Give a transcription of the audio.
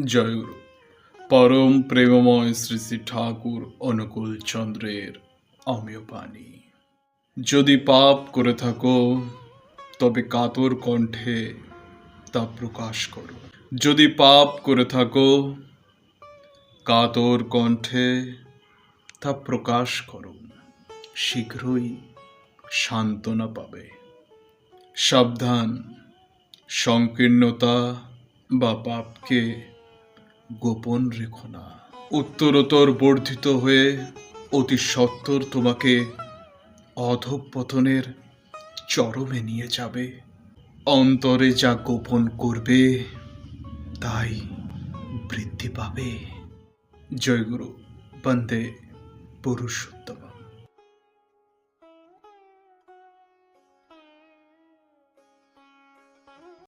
জয়গুরু। পরম প্রেমময় শ্রী শ্রী ঠাকুর অনুকূল চন্দ্রের অমেয় বাণী। যদি পাপ করে থাকো তবে কাতর কণ্ঠে তা প্রকাশ করো। যদি পাপ করে থাকো কাতর কণ্ঠে তা প্রকাশ করো, শীঘ্রই সান্ত্বনা পাবে। সাবধান, সংকীর্ণতা বা পাপকে গোপন রেখো না। উত্তরোত্তর বর্ধিত হয়ে অতি সত্বর তোমাকে অধঃপতনের চরমে নিয়ে যাবে। অন্তরে যা গোপন করবে তাই বৃদ্ধি পাবে। জয়গুরু। বন্দে পুরুষোত্তম।